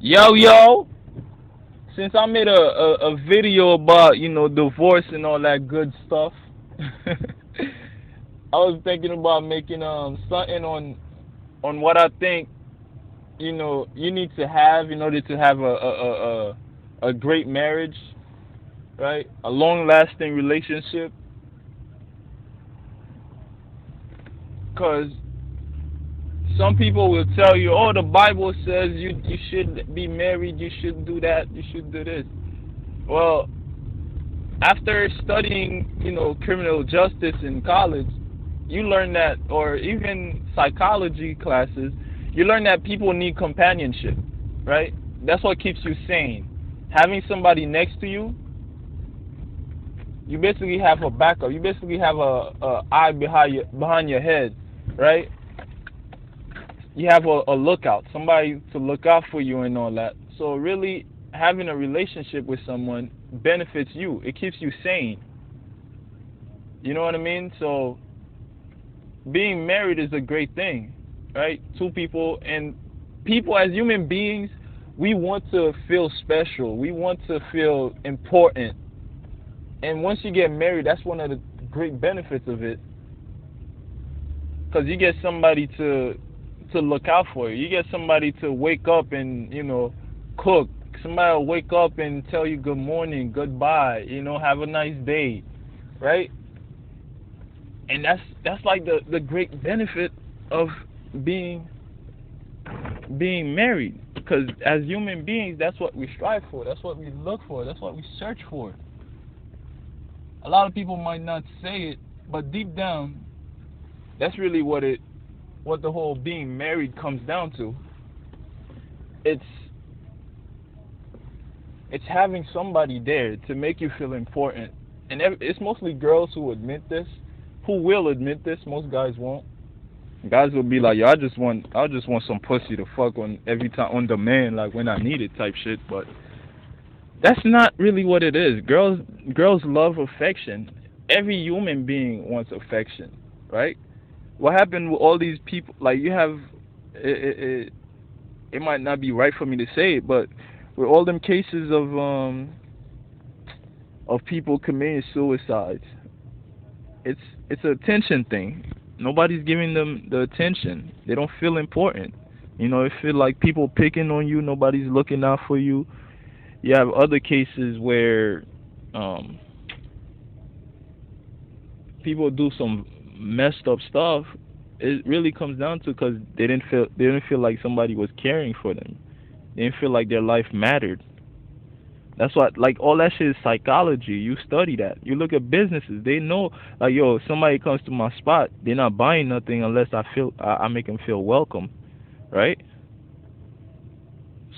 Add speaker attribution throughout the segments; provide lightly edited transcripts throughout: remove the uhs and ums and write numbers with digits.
Speaker 1: Yo, yo. Since I made a video about, divorce and all that good stuff, I was thinking about making something on what I think, you need to have in order to have a great marriage, right? A long lasting relationship. Cause some people will tell you, oh, the Bible says you should be married, you should do that, you should do this. Well, after studying, criminal justice in college, you learn that, or even psychology classes, you learn that people need companionship, right? That's what keeps you sane. Having somebody next to you, you basically have a backup. You basically have a eye behind your head, right? You have a lookout, somebody to look out for you and all that. So really, having a relationship with someone benefits you. It keeps you sane. You know what I mean? So being married is a great thing, right? Two people, and people as human beings, we want to feel special. We want to feel important. And once you get married, that's one of the great benefits of it, because you get somebody to look out for you. You get somebody to wake up and cook. Somebody will wake up and tell you good morning, goodbye. Have a nice day, right? And that's like the great benefit of being married, because as human beings, that's what we strive for. That's what we look for. That's what we search for. A lot of people might not say it, but deep down, that's really what the whole being married comes down to. It's it's having somebody there to make you feel important. And it's mostly girls who admit this, who will admit this. Most guys won't. Guys will be like, yo, I just want some pussy to fuck on every time on demand, like when I need it type shit. But that's not really what it is. Girls love affection. Every human being wants affection, right? What happened with all these people? Like you have, it might not be right for me to say it, but with all them cases of people committing suicides, it's it's a attention thing. Nobody's giving them the attention. They don't feel important. It feel like people picking on you. Nobody's looking out for you. You have other cases where um, people do some messed up stuff. It really comes down to because they didn't feel like somebody was caring for them. They didn't feel like their life mattered. That's what, like, all that shit is psychology. You study that. You look at businesses. They know, like, yo, if somebody comes to my spot, they're not buying nothing unless I make them feel welcome, right?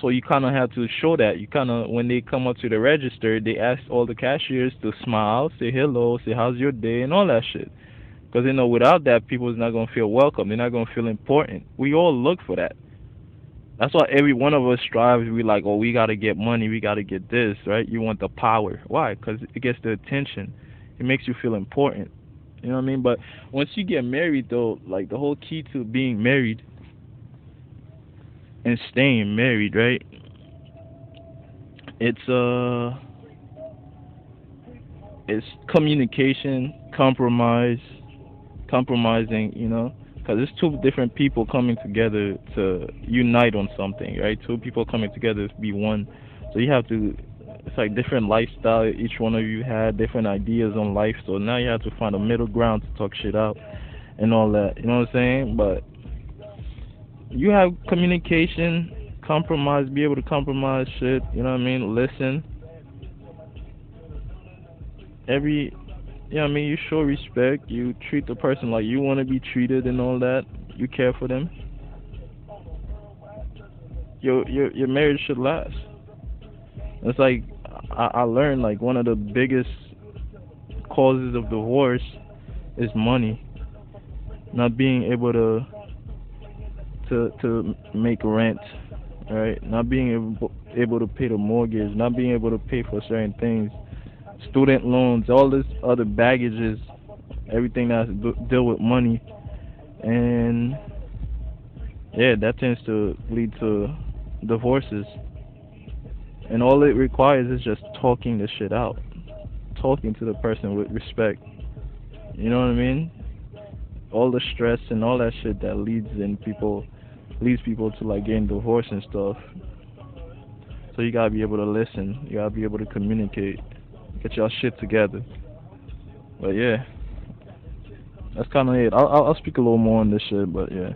Speaker 1: So you kind of have to show that. You kind of, when they come up to the register, they ask all the cashiers to smile, say hello, say how's your day, and all that shit. Because they know without that, people is not gonna feel welcome. They're not gonna feel important. We all look for that. That's why every one of us strives. We like, oh, we gotta get money, we gotta get this, right? You want the power. Why? Because it gets the attention. It makes you feel important. You know what I mean? But once you get married, though, like the whole key to being married and staying married, right? It's it's communication, compromising. Because it's two different people coming together to unite on something, right? Two people coming together to be one. So you have to. It's like different lifestyle. Each one of you had different ideas on life. So now you have to find a middle ground to talk shit out and all that. You know what I'm saying? But you have communication, compromise, be able to compromise shit. You know what I mean? Listen. Every you show respect. You treat the person like you want to be treated and all that. You care for them. Your marriage should last. It's like I learned, like, one of the biggest causes of divorce is money, not being able to make rent, right? Not being able to pay the mortgage, not being able to pay for certain things, student loans, all this other baggages, everything that has to deal with money, and yeah, that tends to lead to divorces. And all it requires is just talking the shit out, talking to the person with respect. You know what I mean? All the stress and all that shit that leads people to like getting divorced and stuff. So you gotta be able to listen. You gotta be able to communicate. Get your shit together. But yeah, that's kind of it. I'll speak a little more on this shit, but yeah.